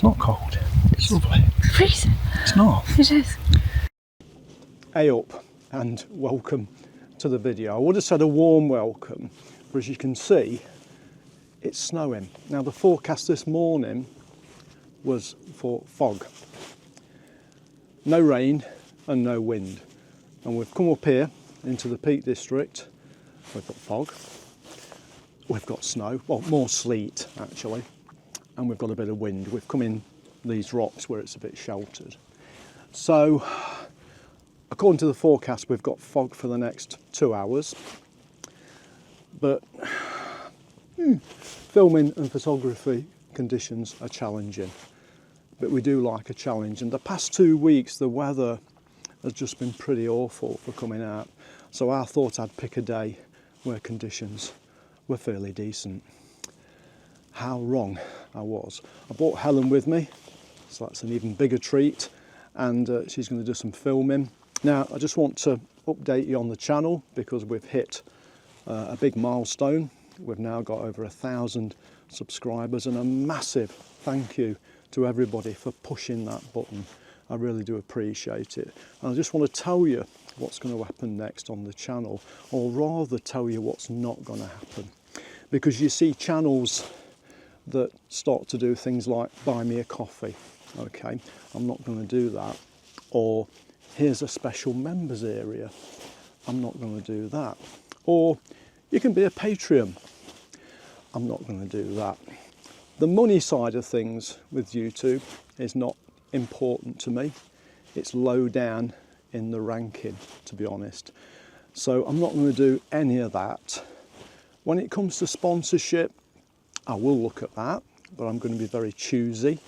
It's not cold. It's lovely. Freezing. It's not. It is. Hey up and welcome to the video. I would have said a warm welcome, but as you can see, it's snowing. Now the forecast this morning was for fog. No rain and no wind. And we've come up here into the Peak District. We've got fog. We've got snow, well more sleet actually. And we've got a bit of wind. We've come in these rocks where it's a bit sheltered. So, according to the forecast, we've got fog for the next 2 hours. But filming and photography conditions are challenging. But we do like a challenge. And the past 2 weeks, the weather has just been pretty awful for coming out. So I thought I'd pick a day where conditions were fairly decent. How wrong I was. I brought Helen with me, so that's an even bigger treat, and she's going to do some filming. Now I just want to update you on the channel because we've hit a big milestone. We've now got over 1,000 subscribers, and a massive thank you to everybody for pushing that button. I really do appreciate it. And I just want to tell you what's going to happen next on the channel, or rather tell you what's not going to happen. Because you see channels that start to do things like buy me a coffee. Okay, I'm not going to do that. Or here's a special members area. I'm not going to do that. Or you can be a Patreon. I'm not going to do that. The money side of things with YouTube is not important to me. It's low down in the ranking, to be honest. So I'm not going to do any of that. When it comes to sponsorship, I will look at that, but I'm going to be very choosy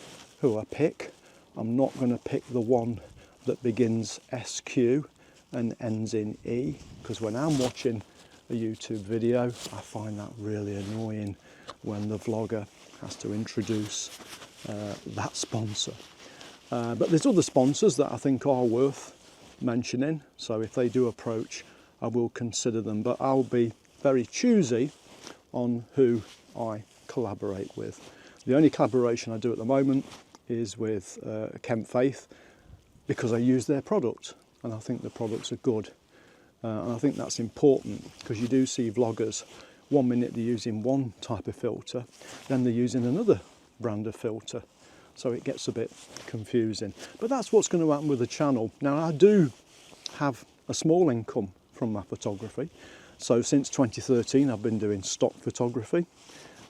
who I pick. I'm not going to pick the one that begins SQ and ends in E, because when I'm watching a YouTube video, I find that really annoying when the vlogger has to introduce that sponsor. But there's other sponsors that I think are worth mentioning, so if they do approach, I will consider them, but I'll be very choosy on who I collaborate with. The only collaboration I do at the moment is with Kent Faith, because I use their product and I think the products are good. And I think that's important, because you do see vloggers, 1 minute they're using one type of filter, then they're using another brand of filter. So it gets a bit confusing. But that's what's going to happen with the channel. Now I do have a small income from my photography. So since 2013 I've been doing stock photography,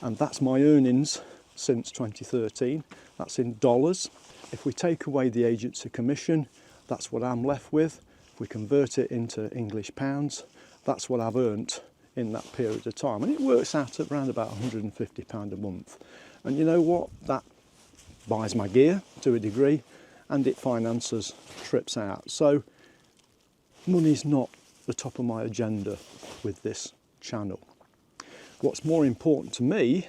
and that's my earnings since 2013. That's in dollars. If we take away the agency commission, that's what I'm left with. If we convert it into English pounds, that's what I've earned in that period of time. And it works out at around about £150 a month. And you know what? That buys my gear to a degree, and it finances trips out. So money's not the top of my agenda with this channel. What's more important to me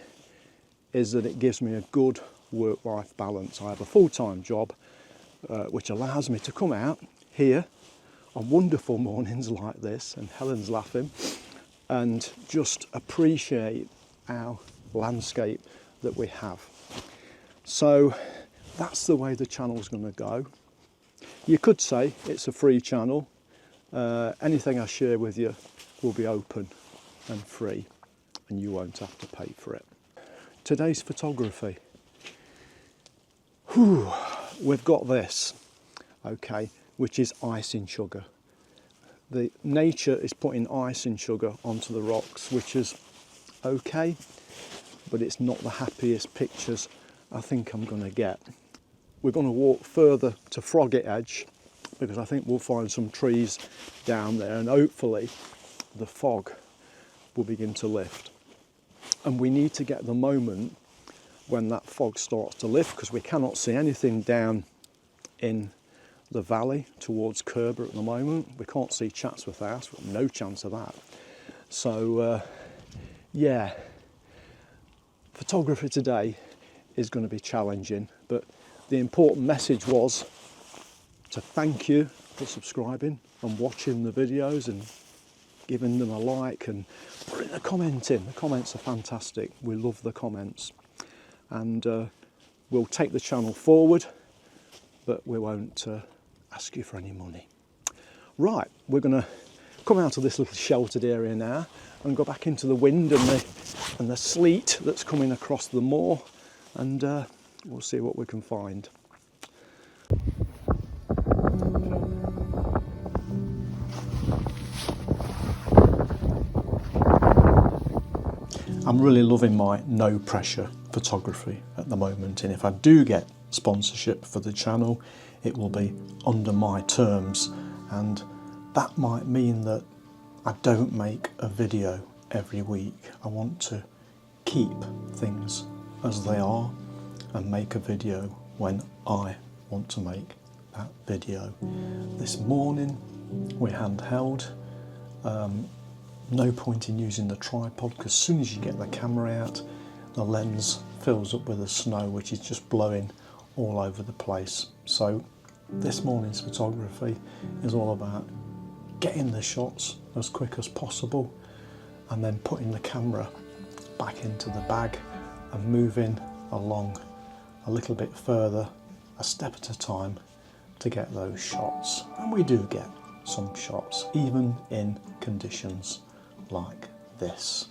is that it gives me a good work-life balance. I have a full-time job which allows me to come out here on wonderful mornings like this, and Helen's laughing, and just appreciate our landscape that we have. So that's the way the channel's going to go. You could say it's a free channel. Anything I share with you will be open and free, and you won't have to pay for it. Today's photography. Whew, we've got this, okay, which is icing sugar. The nature is putting icing sugar onto the rocks, which is okay, but it's not the happiest pictures I think I'm going to get. We're going to walk further to Froggy Edge, because I think we'll find some trees down there, and hopefully the fog will begin to lift. And we need to get the moment when that fog starts to lift, because we cannot see anything down in the valley towards Kerber at the moment. We can't see Chatsworth House, no chance of that. So yeah, photography today is going to be challenging, but the important message was to thank you for subscribing and watching the videos and giving them a like and putting a comment in. The comments are fantastic. We love the comments. And we'll take the channel forward, but we won't ask you for any money. Right, we're going to come out of this little sheltered area now and go back into the wind and the sleet that's coming across the moor, and we'll see what we can find. I'm really loving my no pressure photography at the moment, and if I do get sponsorship for the channel, it will be under my terms, and that might mean that I don't make a video every week. I want to keep things as they are and make a video when I want to make that video. This morning we handheld. No point in using the tripod, because as soon as you get the camera out, the lens fills up with the snow, which is just blowing all over the place. So this morning's photography is all about getting the shots as quick as possible and then putting the camera back into the bag and moving along a little bit further, a step at a time, to get those shots. And we do get some shots, even in conditions like this.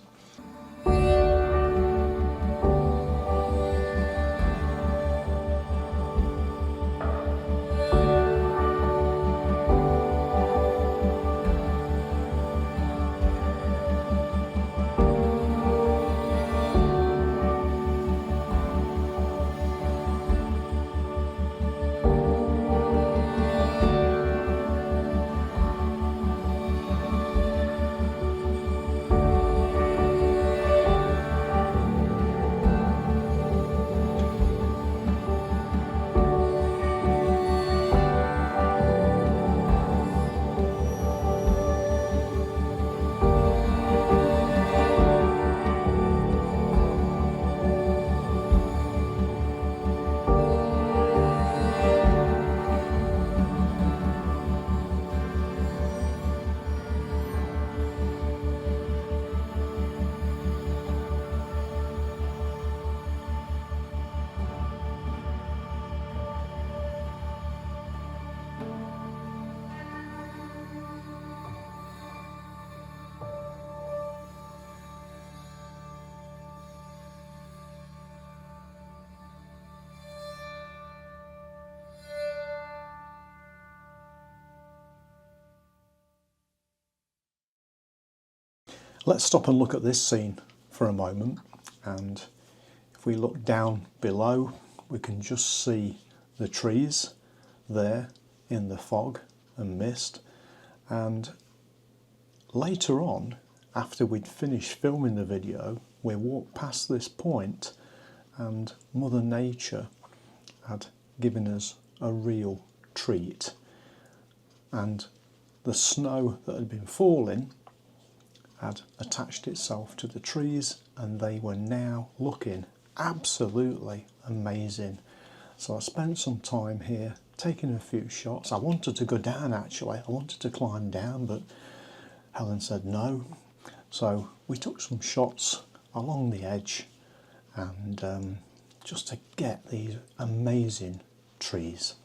Let's stop and look at this scene for a moment, and if we look down below, we can just see the trees there in the fog and mist. And later on, after we'd finished filming the video, we walked past this point and Mother Nature had given us a real treat, and the snow that had been falling had attached itself to the trees, and they were now looking absolutely amazing. So I spent some time here taking a few shots. I wanted to go down, actually. I wanted to climb down, but Helen said no. So we took some shots along the edge, and just to get these amazing trees.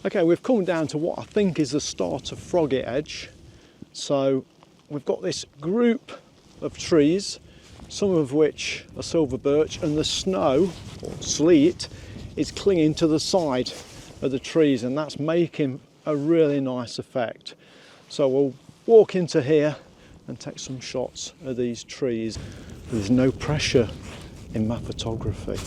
Okay, we've come down to what I think is the start of Froggy Edge. So we've got this group of trees, some of which are silver birch, and the snow or sleet is clinging to the side of the trees, and that's making a really nice effect. So we'll walk into here and take some shots of these trees. There's no pressure in my photography.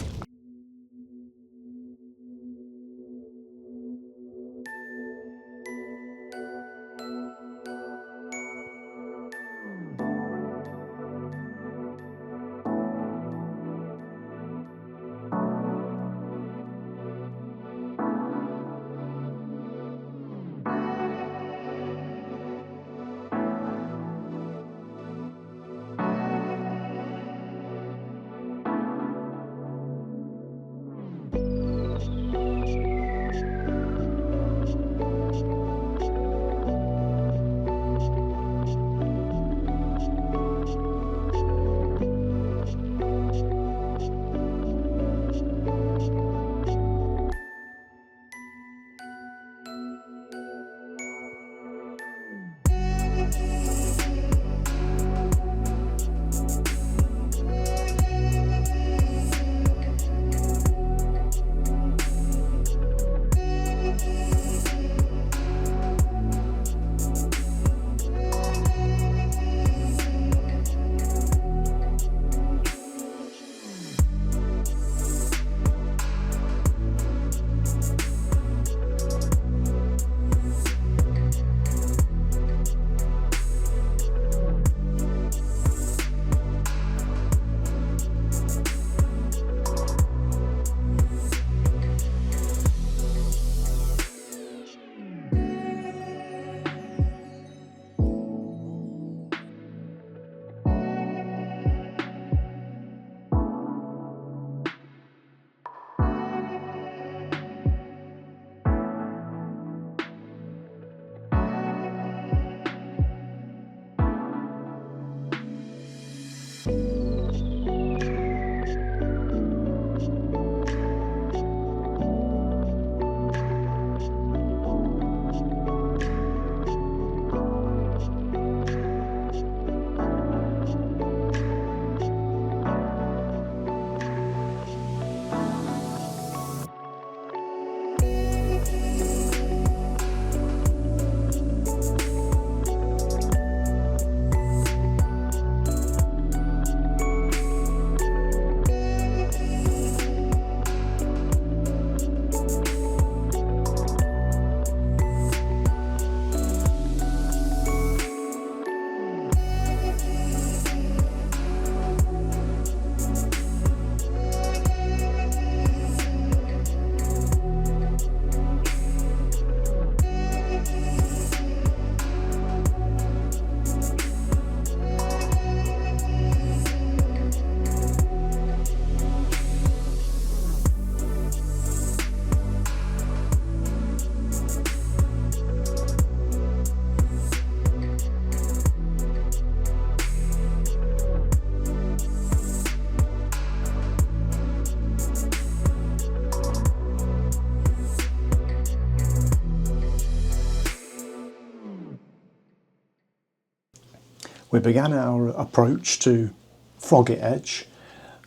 We began our approach to Froggy Edge,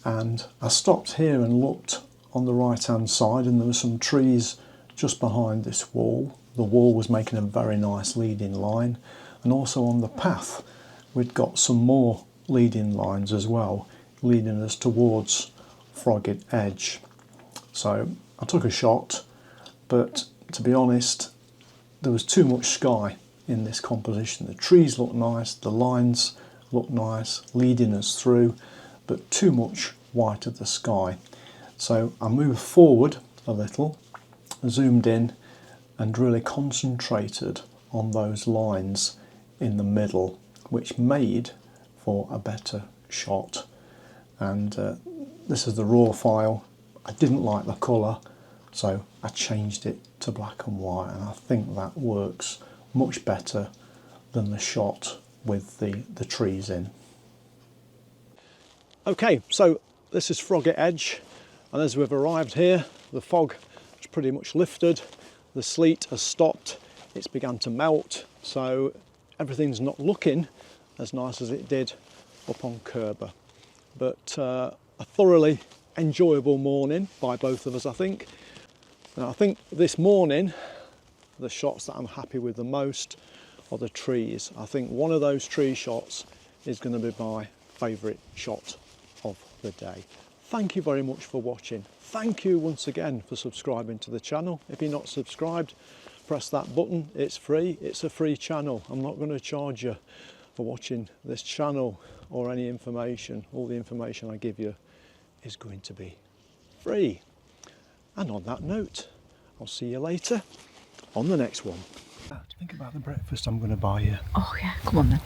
and I stopped here and looked on the right hand side, and there were some trees just behind this wall. The wall was making a very nice leading line, and also on the path we'd got some more leading lines as well, leading us towards Froggy Edge. So I took a shot, but to be honest, there was too much sky in this composition. The trees look nice, the lines look nice, leading us through, but too much white of the sky. So I moved forward a little, zoomed in, and really concentrated on those lines in the middle, which made for a better shot. And this is the raw file. I didn't like the colour, so I changed it to black and white, and I think that works much better than the shot with the trees in. Okay, so this is Froggy Edge, and as we've arrived here, the fog is pretty much lifted. The sleet has stopped, it's begun to melt, so everything's not looking as nice as it did up on Kerber. But a thoroughly enjoyable morning by both of us, I think. Now, I think this morning, the shots that I'm happy with the most are the trees. I think one of those tree shots is going to be my favourite shot of the day. Thank you very much for watching. Thank you once again for subscribing to the channel. If you're not subscribed, press that button. It's free. It's a free channel. I'm not going to charge you for watching this channel or any information. All the information I give you is going to be free. And on that note, I'll see you later on the next one. Think about the breakfast I'm going to buy you. Oh yeah, come on then.